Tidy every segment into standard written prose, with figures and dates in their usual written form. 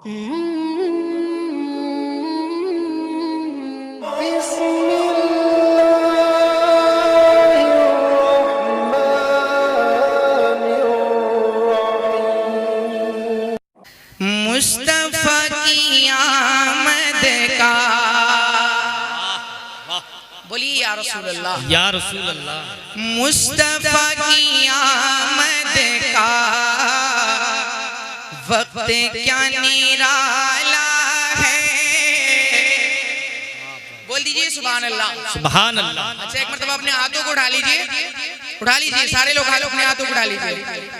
मुस्तफा की आमद का बोलिए या रसूल अल्लाह, या रसूल अल्लाह। मुस्तफा की आमद का वक्त क्या निराला है। बोल दीजिए सुभान अल्लाह, सुभान अल्लाह। अच्छा एक मरतबा अपने हाथों को उठा लीजिए, उठा लीजिए सारे लोग अपने हाथों को उठा लीजिए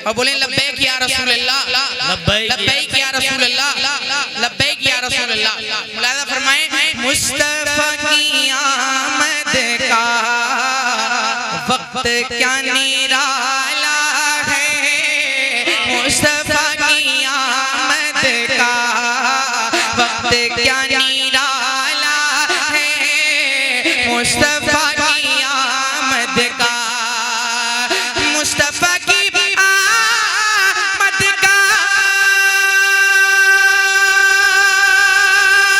और बोले लब्बैक या रसूल अल्लाह, लब्बैक या रसूल अल्लाह, लब्बैक या रसूल अल्लाह। मुलाज़ा फरमाएं मुस्तफा की आमद का वक्त क्या निराला है। मुस्तफा की आमद का वक्त क्या निराला है। मुस्तफा की आमद का, मुस्तफा की आमद का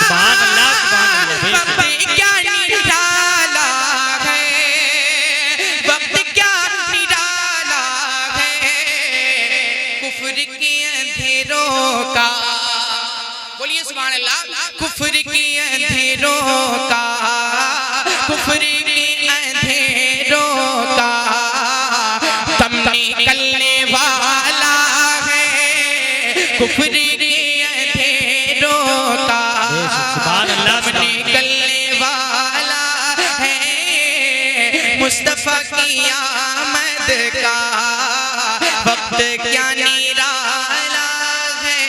सुभान अल्लाह, सुभान अल्लाह। वक्त क्या निराला है, वक्त क्या निराला है। कुफ्र के अंधेरों का, बोलिए सुभान अल्लाह, कुफ्र के अंधेरों का, कुफ्र के अंधेरों का तम निकलने वाला है। कुफ्र के अंधेरों का सुभान अल्लाह, तम निकलने वाला है। मुस्तफा की आमद का वक्त क्या निराला है।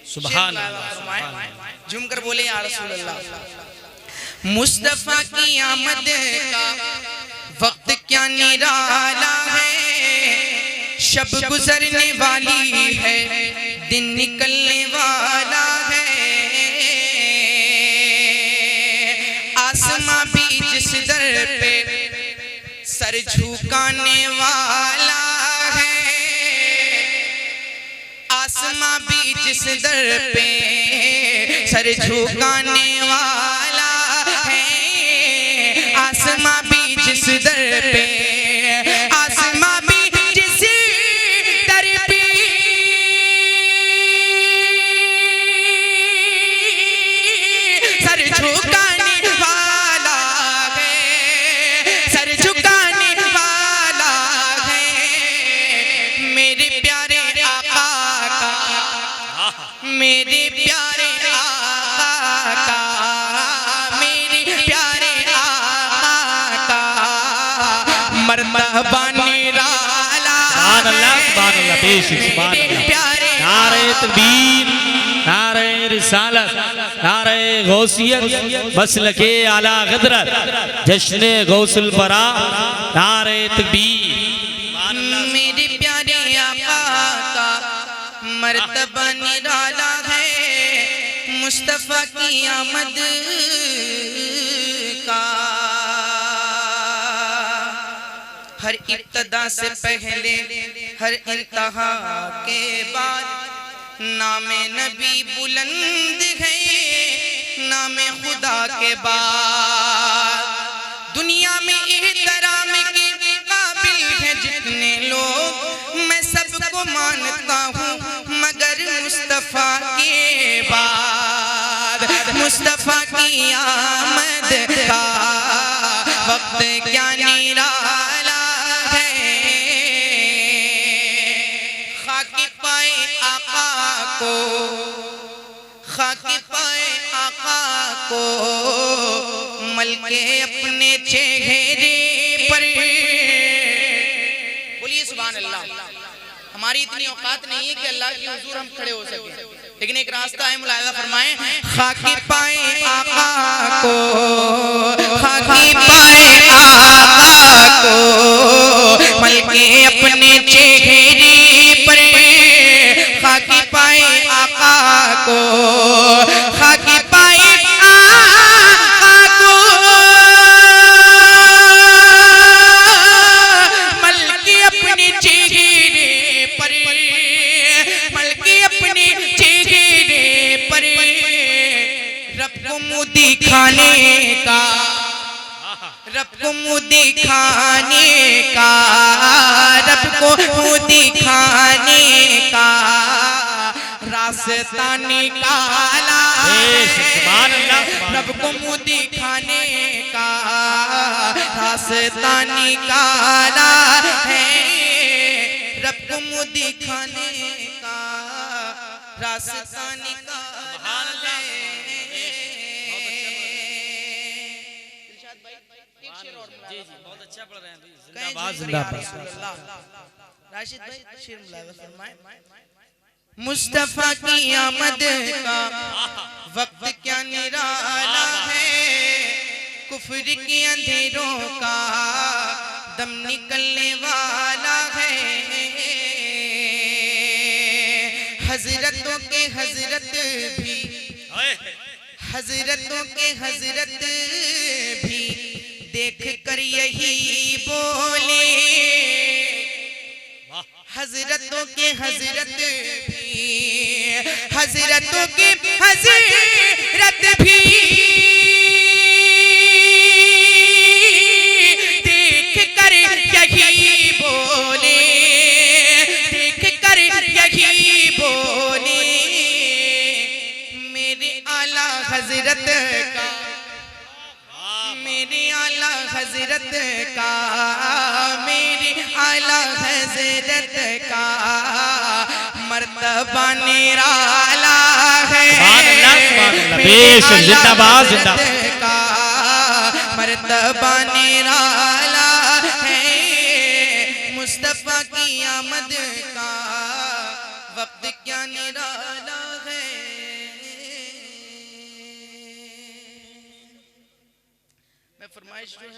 सुभान अल्लाह। झूम कर बोले या रसूल अल्लाह। मुस्तफा की आमद का वक्त क्या निराला है। शब गुजरने वाली है, दिन निकलने वाला है। आसमां भी जिस दर पे सर झुकाने वाला है। आसमां भी जिस दर पे सर झुकाने वाला है। आसमां भी जिस दर पे, आसमां भी जिस दर पे सर झुकाने वाला है, सर झुकाने वाला है। मेरे प्यारे आका का, मेरे प्यारे आका का, मेरे प्यारे आका का मर्तबा निराला सुभान अल्लाह, सुभान अल्लाह, बेशक सुभान मेरे अल्लाह। प्यारे नारे तकबीर, नारे रिसालत, नारे गौसियत, मसलके आला गदरत, जश्न गौसुल बरा, नारे तकबीर। मेरे प्यारे आका का मर्तबा निराला है। मुस्तफा की आमद का हर इब्तदा से पहले, हर इंतहा के बाद नामे नबी बुलंद है। नामे खुदा के बाद दुनिया में एहतराम के काबिल है जितने लोग, मैं सबको मानता हूँ मगर मुस्तफा के बाद। मुस्तफा की आमद का वक्त क्या निराला है। खाके पाए आका को, खाके पाए आका को मल के अपने चेहरे पर। बोलिए सुभान अल्लाह। हमारी इतनी औकात नहीं है कि अल्लाह के हुजूर हम खड़े हो सके, लेकिन एक रास्ता है। मुलाहिजा फरमाएं खाके पाए आका को, खाके पाए आका को मल के अपने चेहरे पर। खाके पाए आका को, खाके पाए आका को मल के अपने चेहरे दिखाने का, रब को मुँह दिखाने का, रब को मुँह दिखाने का रास्ता निकाला है। रब को मुँह दिखाने का रास्ता निकाला है। रब को मुँह दिखाने का रास्ता निकाला है। बहुत अच्छा पढ़ रहे हैं भाई। जिंदाबाद जिंदाबाद। राशिद भाई शेर मुलाज़ा फरमाएं। मुस्तफा की आमद का वक्त क्या निराला है, कुफ्र के अंधेरों का दम निकलने वाला है। हजरतों के हजरत भी, हजरतों के हजरत भी देख कर यही बोले, हजरतों के हजरत भी, हजरतों के हजरत भी देख कर यही बोले, देख कर यही बोले मेरे आला हजरत का, मेरे आला हजरत का, मेरे आला हजरत का मर्तबा निराला है। जिंदाबाद जिंदाबाद का मर्तबा निराला है। मुस्तफा की आमद का वक्त क्या निराला है। मैं फरमाइश जो है